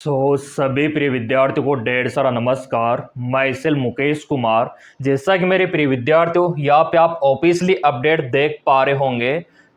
सभी प्रिय विद्यार्थियों को ढेर सारा नमस्कार। मैं सेल मुकेश कुमार। जैसा कि मेरे प्रिय विद्यार्थियों यहाँ पे आप ऑफिशियली अपडेट देख पा रहे होंगे,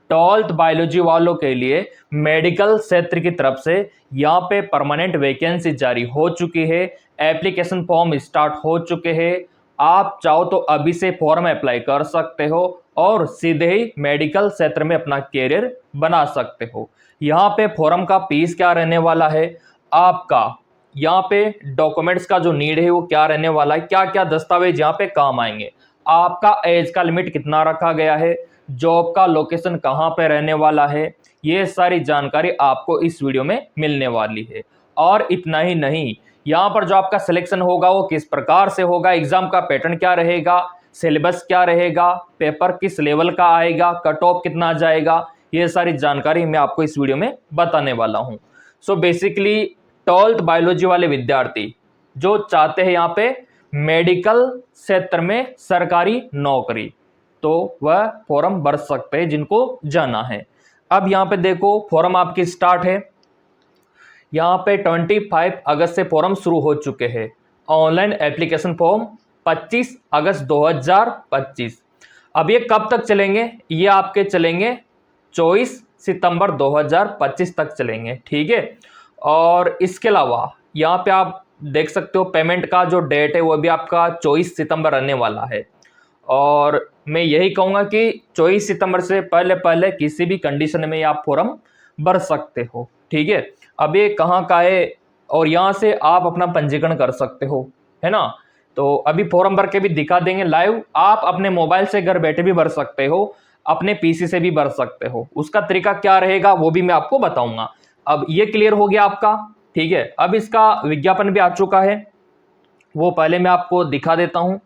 12th बायोलॉजी वालों के लिए मेडिकल क्षेत्र की तरफ से यहाँ पे परमानेंट वैकेंसी जारी हो चुकी है। एप्लीकेशन फॉर्म स्टार्ट हो चुके हैं। आप चाहो तो अभी से फॉर्म अप्लाई कर सकते हो और सीधे ही मेडिकल क्षेत्र में अपना कैरियर बना सकते हो। यहाँ पे फॉर्म का फीस क्या रहने वाला है, आपका यहाँ पे डॉक्यूमेंट्स का जो नीड है वो क्या रहने वाला है, क्या क्या दस्तावेज यहाँ पे काम आएंगे, आपका एज का लिमिट कितना रखा गया है, जॉब का लोकेशन कहाँ पे रहने वाला है, ये सारी जानकारी आपको इस वीडियो में मिलने वाली है। और इतना ही नहीं, यहाँ पर जो आपका सिलेक्शन होगा वो किस प्रकार से होगा, एग्जाम का पैटर्न क्या रहेगा, सिलेबस क्या रहेगा, पेपर किस लेवल का आएगा, कट ऑफ कितना जाएगा, ये सारी जानकारी मैं आपको इस वीडियो में बताने वाला हूँ। सो बेसिकली 12th बायोलॉजी वाले विद्यार्थी जो चाहते हैं यहाँ पे मेडिकल क्षेत्र में सरकारी नौकरी, तो वह फॉर्म भर सकते हैं जिनको जाना है। अब यहाँ पे देखो फॉर्म आपकी स्टार्ट है। यहाँ पे 25 अगस्त से फॉर्म शुरू हो चुके हैं। ऑनलाइन एप्लीकेशन फॉर्म 25 अगस्त 2025। अब ये कब तक चलेंगे, ये आपके चलेंगे 24 सितंबर 2025 तक चलेंगे, ठीक है। और इसके अलावा यहाँ पे आप देख सकते हो पेमेंट का जो डेट है वो भी आपका 24 सितंबर रहने वाला है। और मैं यही कहूँगा कि 24 सितंबर से पहले पहले किसी भी कंडीशन में आप फॉर्म भर सकते हो, ठीक है। अब ये कहाँ का है और यहाँ से आप अपना पंजीकरण कर सकते हो, है ना। तो अभी फॉर्म भर के भी दिखा देंगे लाइव। आप अपने मोबाइल से घर बैठे भी भर सकते हो, अपने पीसी से भी भर सकते हो। उसका तरीका क्या रहेगा वो भी मैं आपको बताऊंगा। अब ये क्लियर हो गया आपका, ठीक है। अब इसका विज्ञापन भी आ चुका है, वो पहले मैं आपको दिखा देता हूं।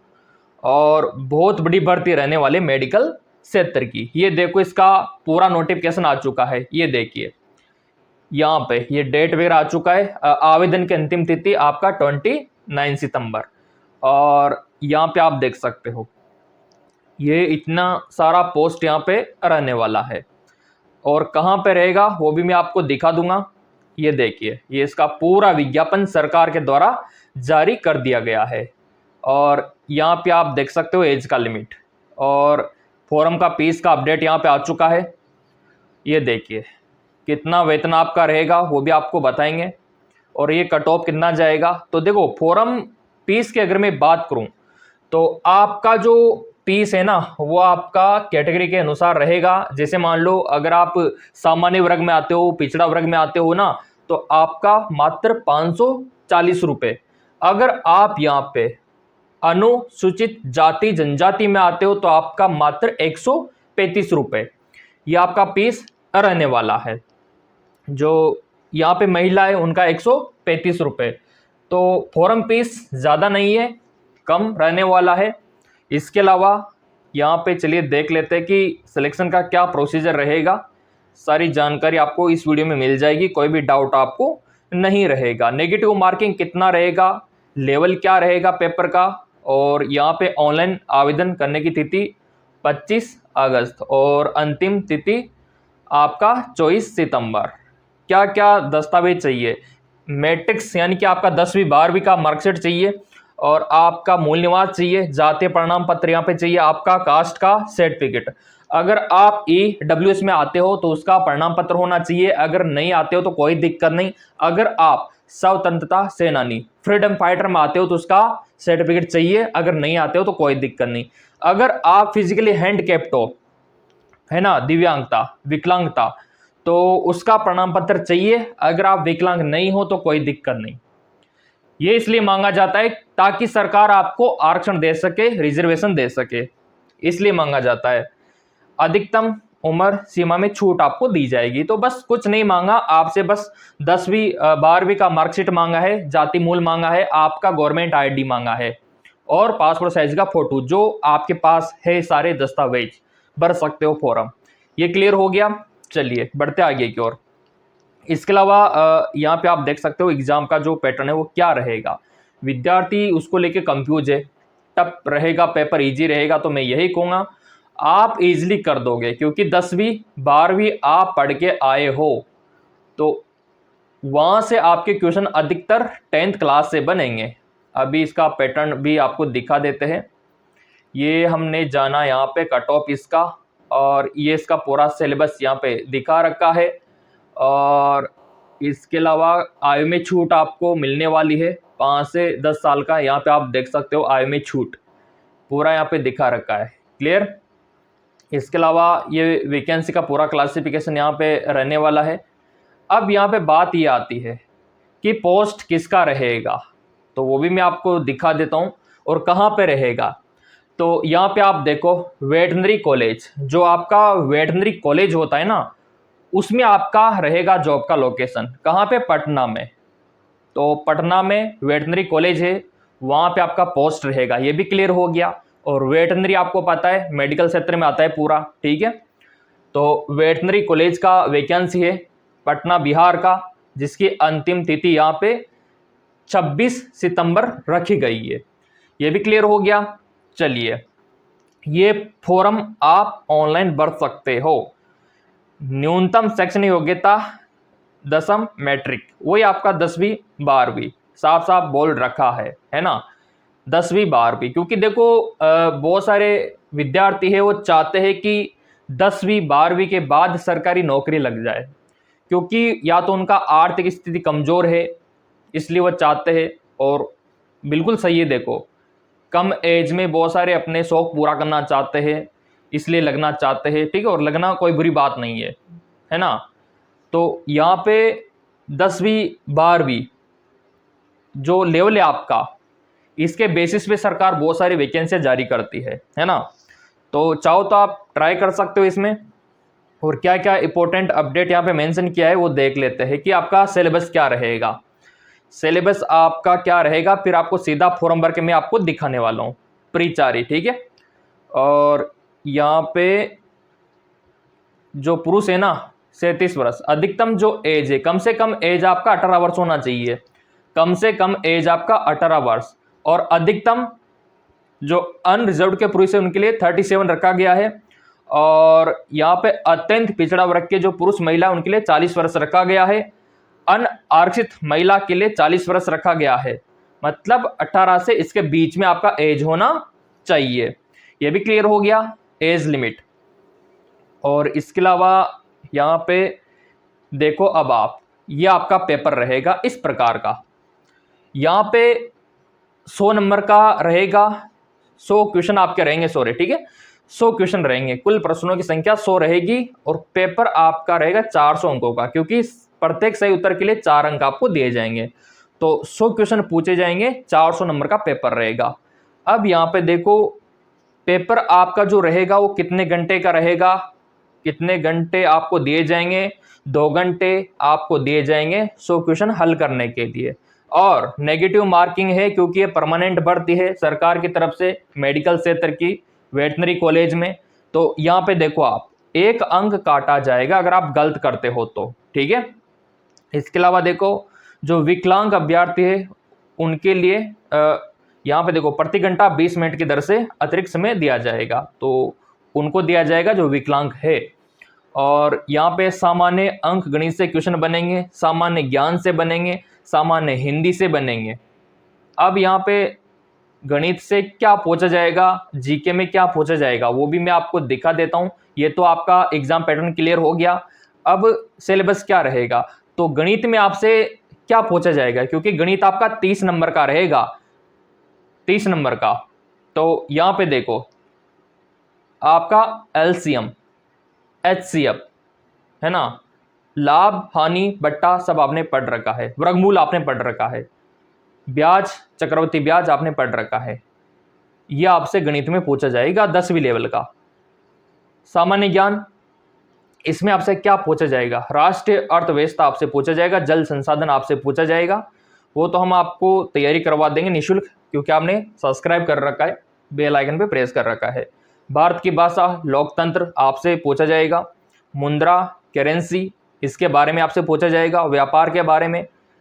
और बहुत बड़ी भर्ती रहने वाले मेडिकल क्षेत्र की, ये देखो इसका पूरा नोटिफिकेशन आ चुका है। ये देखिए यहाँ पे ये डेट वगैरह आ चुका है। आवेदन की अंतिम तिथि आपका 29 सितंबर। और यहाँ पे आप देख सकते हो ये इतना सारा पोस्ट यहाँ पे रहने वाला है। और कहाँ पे रहेगा वो भी मैं आपको दिखा दूंगा। ये देखिए ये इसका पूरा विज्ञापन सरकार के द्वारा जारी कर दिया गया है। और यहाँ पे आप देख सकते हो एज का लिमिट और फॉर्म का फीस का अपडेट यहाँ पे आ चुका है। ये देखिए कितना वेतन आपका रहेगा वो भी आपको बताएंगे और ये कट ऑफ कितना जाएगा। तो देखो फॉर्म फीस की अगर मैं बात करूं तो आपका जो फीस है ना वो आपका कैटेगरी के अनुसार रहेगा। जैसे मान लो अगर आप सामान्य वर्ग में आते हो, पिछड़ा वर्ग में आते हो ना, तो आपका मात्र 540 रुपये। अगर आप यहाँ पे अनुसूचित जाति जनजाति में आते हो तो आपका मात्र 135 रुपये ये आपका फीस रहने वाला है। जो यहाँ पे महिला है उनका 135 रुपये। तो फॉर्म फीस ज़्यादा नहीं है, कम रहने वाला है। इसके अलावा यहाँ पे चलिए देख लेते हैं कि सिलेक्शन का क्या प्रोसीजर रहेगा। सारी जानकारी आपको इस वीडियो में मिल जाएगी, कोई भी डाउट आपको नहीं रहेगा। नेगेटिव मार्किंग कितना रहेगा, लेवल क्या रहेगा पेपर का, और यहाँ पे ऑनलाइन आवेदन करने की तिथि 25 अगस्त और अंतिम तिथि आपका 24 सितंबर। क्या क्या दस्तावेज चाहिए, मैट्रिक्स यानी कि आपका 10वीं 12वीं का मार्कशीट चाहिए, और आपका मूल निवास चाहिए, जातीय प्रमाण पत्र यहाँ पे चाहिए, आपका कास्ट का सर्टिफिकेट। अगर आप EWS में आते हो तो उसका प्रमाण पत्र होना चाहिए, अगर नहीं आते हो तो कोई दिक्कत नहीं। अगर आप स्वतंत्रता सेनानी फ्रीडम फाइटर में आते हो तो उसका सर्टिफिकेट चाहिए, अगर नहीं आते हो तो कोई दिक्कत नहीं। अगर आप फिजिकली हैंडकेप्ट हो, है ना, दिव्यांगता विकलांगता, तो उसका प्रमाण पत्र चाहिए। अगर आप विकलांग नहीं हो तो कोई दिक्कत नहीं। ये इसलिए मांगा जाता है ताकि सरकार आपको आरक्षण दे सके, रिजर्वेशन दे सके, इसलिए मांगा जाता है। अधिकतम उम्र सीमा में छूट आपको दी जाएगी। तो बस कुछ नहीं मांगा आपसे, बस 10वीं 12वीं का मार्कशीट मांगा है, जाति मूल मांगा है, आपका गवर्नमेंट ID मांगा है और पासपोर्ट साइज का फोटो। जो आपके पास है सारे दस्तावेज भर सकते हो फॉर्म। ये क्लियर हो गया, चलिए बढ़ते आगे की ओर। इसके अलावा यहाँ पे आप देख सकते हो एग्जाम का जो पैटर्न है वो क्या रहेगा। विद्यार्थी उसको लेके कंफ्यूज है, टफ रहेगा पेपर, इजी रहेगा, तो मैं यही कहूँगा आप इजीली कर दोगे, क्योंकि 10वीं 12वीं आप पढ़ के आए हो। तो वहाँ से आपके क्वेश्चन अधिकतर 10th क्लास से बनेंगे। अभी इसका पैटर्न भी आपको दिखा देते हैं। ये हमने जाना यहाँ पे कट ऑफ इसका, और ये इसका पूरा सिलेबस यहाँ पे दिखा रखा है। और इसके अलावा आयु में छूट आपको मिलने वाली है 5 से 10 साल का, यहाँ पे आप देख सकते हो आयु में छूट पूरा यहाँ पे दिखा रखा है। क्लियर? इसके अलावा ये वैकेंसी का पूरा क्लासिफिकेशन यहाँ पे रहने वाला है। अब यहाँ पे बात ये आती है कि पोस्ट किसका रहेगा, तो वो भी मैं आपको दिखा देता हूँ और कहाँ पे रहेगा। तो यहाँ पे आप देखो वेटनरी कॉलेज, जो आपका वेटनरी कॉलेज होता है ना, उसमें आपका रहेगा जॉब का लोकेशन कहाँ पे, पटना में। तो पटना में वेटनरी कॉलेज है, वहाँ पे आपका पोस्ट रहेगा, ये भी क्लियर हो गया। और वेटनरी आपको पता है मेडिकल क्षेत्र में आता है पूरा, ठीक है। तो वेटनरी कॉलेज का वैकेंसी है पटना बिहार का, जिसकी अंतिम तिथि यहाँ पे 26 सितंबर रखी गई है, ये भी क्लियर हो गया। चलिए, ये फॉर्म आप ऑनलाइन भर सकते हो। न्यूनतम शैक्षणिक योग्यता 10वीं मैट्रिक, वही आपका 10वीं 12वीं साफ साफ बोल रखा है ना, 10वीं 12वीं। क्योंकि देखो बहुत सारे विद्यार्थी है वो चाहते हैं कि 10वीं 12वीं के बाद सरकारी नौकरी लग जाए, क्योंकि या तो उनका आर्थिक स्थिति कमज़ोर है इसलिए वो चाहते हैं। और बिल्कुल सही है, देखो कम एज में बहुत सारे अपने शौक पूरा करना चाहते हैं इसलिए लगना चाहते हैं, ठीक है। और लगना कोई बुरी बात नहीं है ना। तो यहाँ पे 10वीं 12वीं जो लेवल है आपका, इसके बेसिस पे सरकार बहुत सारी वैकेंसियाँ जारी करती है ना। तो चाहो तो आप ट्राई कर सकते हो इसमें। और क्या क्या इंपॉर्टेंट अपडेट यहाँ पे मेंशन किया है वो देख लेते हैं कि आपका सिलेबस क्या रहेगा। सिलेबस आपका क्या रहेगा फिर आपको सीधा फॉर्म भर के मैं आपको दिखाने वाला हूँ, प्रीचारी, ठीक है। और यहाँ पे जो पुरुष है ना 37 वर्ष, अधिकतम जो एज है, कम से कम एज आपका 18 वर्ष होना चाहिए, कम से कम एज आपका 18 वर्ष। और अधिकतम जो अनरिजर्व के पुरुष है उनके लिए 37 रखा गया है। और यहाँ पे अत्यंत पिछड़ा वर्ग के जो पुरुष महिला उनके लिए 40 वर्ष रखा गया है। अनारक्षित महिला के लिए 40 वर्ष रखा गया है, मतलब 18 से इसके बीच में आपका एज होना चाहिए। ये भी क्लियर हो गया एज लिमिट। और इसके अलावा यहाँ पे देखो, अब आप ये आपका पेपर रहेगा इस प्रकार का। यहाँ पे 100 नंबर का रहेगा, 100 क्वेश्चन आपके रहेंगे, सॉरी ठीक है, 100 क्वेश्चन रहेंगे, कुल प्रश्नों की संख्या 100 रहेगी। और पेपर आपका रहेगा 400 अंकों का, क्योंकि प्रत्येक सही उत्तर के लिए 4 अंक आपको दिए जाएंगे। तो 100 क्वेश्चन पूछे जाएंगे, 400 नंबर का पेपर रहेगा। अब यहाँ पे देखो पेपर आपका जो रहेगा वो कितने घंटे का रहेगा, कितने घंटे आपको दिए जाएंगे, 2 घंटे आपको दिए जाएंगे 100 क्वेश्चन हल करने के लिए। और नेगेटिव मार्किंग है क्योंकि ये परमानेंट भर्ती है सरकार की तरफ से मेडिकल क्षेत्र की वेटनरी कॉलेज में। तो यहाँ पे देखो आप 1 अंक काटा जाएगा अगर आप गलत करते हो तो, ठीक है। इसके अलावा देखो जो विकलांग अभ्यर्थी है उनके लिए यहाँ पे देखो प्रति घंटा 20 मिनट की दर से अतिरिक्त समय दिया जाएगा, तो उनको दिया जाएगा जो विकलांग है। और यहाँ पे सामान्य अंक गणित से क्वेश्चन बनेंगे, सामान्य ज्ञान से बनेंगे, सामान्य हिंदी से बनेंगे। अब यहाँ पे गणित से क्या पूछा जाएगा, जीके में क्या पूछा जाएगा वो भी मैं आपको दिखा देता हूँ। ये तो आपका एग्जाम पैटर्न क्लियर हो गया। अब सिलेबस क्या रहेगा, तो गणित में आपसे क्या पूछा जाएगा, क्योंकि गणित आपका 30 नंबर का रहेगा, 30 नंबर का। तो यहाँ पे देखो आपका एलसीएम, एचसीएफ है ना, लाभ हानि बट्टा सब आपने पढ़ रखा है, वर्गमूल आपने पढ़ रखा है, ब्याज चक्रवृद्धि ब्याज आपने पढ़ रखा है। यह आपसे गणित में पूछा जाएगा 10वीं लेवल का। सामान्य ज्ञान, इसमें आपसे क्या पूछा जाएगा, राष्ट्रीय अर्थव्यवस्था आपसे पूछा जाएगा, जल संसाधन आपसे पूछा जाएगा। वो तो हम आपको तैयारी करवा देंगे निःशुल्क, क्योंकि आपने सब्सक्राइब कर रखा है, बेल आइकन पे प्रेस कर रखा है। भारत की भाषा, लोकतंत्र आपसे पूछा जाएगा, मुद्रा करेंसी इसके बारे में आपसे पूछा जाएगा, व्यापार के बारे में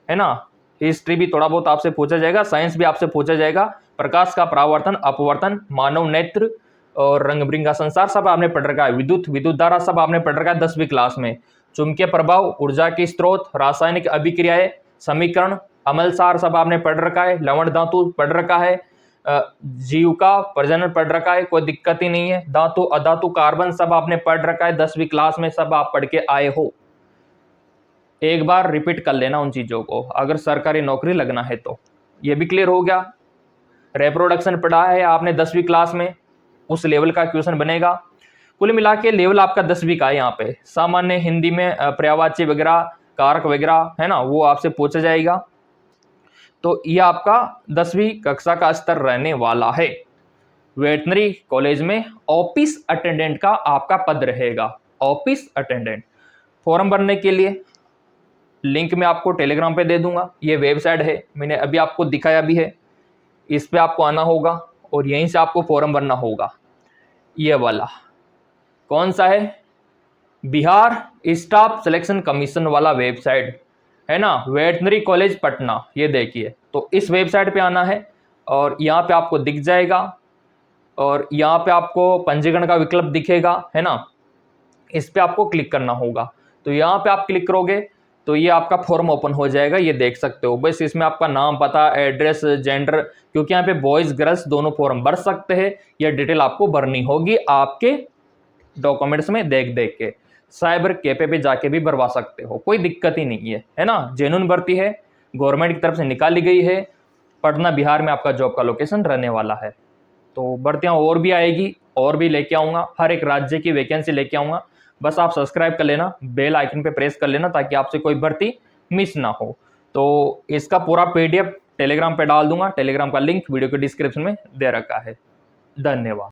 है ना, हिस्ट्री भी थोड़ा बहुत आपसे पूछा जाएगा, साइंस भी आपसे पूछा जाएगा, प्रकाश का परावर्तन अपवर्तन, मानव नेत्र और रंग बिरंगा संसार सब आपने पढ़ रखा है, विद्युत धारा सब आपने पढ़ रखा है 10वीं क्लास में। चुंबकीय प्रभाव, ऊर्जा की स्रोत, रासायनिक अभिक्रियाएं, समीकरण, अम्लसार सब आपने पढ़ रखा है, लवण धातु पढ़ रखा है, जीव का प्रजनन पढ़ रखा है, कोई दिक्कत ही नहीं है। धातु अधातु कार्बन सब आपने पढ़ रखा है, 10वीं क्लास में सब आप पढ़ के आए हो। एक बार रिपीट कर लेना उन चीजों को, अगर सरकारी नौकरी लगना है तो। ये भी क्लियर हो गया। रिप्रोडक्शन पढ़ा है आपने 10वीं क्लास में, उस लेवल का क्वेश्चन बनेगा। कुल मिला के लेवल आपका 10वीं का है। यहाँ पे सामान्य हिंदी में पर्यायवाची वगैरह, कारक वगैरह है ना, वो आपसे पूछा जाएगा। तो ये आपका 10वीं कक्षा का स्तर रहने वाला है। वेटनरी कॉलेज में ऑफिस अटेंडेंट का आपका पद रहेगा, ऑफिस अटेंडेंट। फॉर्म भरने के लिए लिंक मैं आपको टेलीग्राम पे दे दूंगा। ये वेबसाइट है, मैंने अभी आपको दिखाया भी है। इस पे आपको आना होगा और यहीं से आपको फॉर्म भरना होगा। ये वाला कौन सा है? बिहार स्टाफ सिलेक्शन कमीशन वाला वेबसाइट है ना, वेटनरी कॉलेज पटना। ये देखिए, तो इस वेबसाइट पे आना है और यहाँ पे आपको दिख जाएगा और यहाँ पे आपको पंजीकरण का विकल्प दिखेगा है ना, इस पे आपको क्लिक करना होगा। तो यहाँ पे आप क्लिक करोगे तो ये आपका फॉर्म ओपन हो जाएगा। ये देख सकते हो, बस इसमें आपका नाम, पता, एड्रेस, जेंडर, क्योंकि यहाँ पे बॉयज गर्ल्स दोनों फॉर्म भर सकते हैं। यह डिटेल आपको भरनी होगी आपके डॉक्यूमेंट्स में देख देख के। साइबर कैफे पे जाके भी भरवा सकते हो, कोई दिक्कत ही नहीं है ना। जेन्युइन भर्ती है, गवर्नमेंट की तरफ से निकाली गई है। पटना बिहार में आपका जॉब का लोकेशन रहने वाला है। तो भर्तियाँ और भी आएगी, और भी लेके आऊँगा, हर एक राज्य की वैकेंसी लेके आऊँगा। बस आप सब्सक्राइब कर लेना, बेल आइकन पे प्रेस कर लेना ताकि आपसे कोई भर्ती मिस ना हो। तो इसका पूरा PDF टेलीग्राम पे डाल दूंगा। टेलीग्राम का लिंक वीडियो के डिस्क्रिप्शन में दे रखा है। धन्यवाद।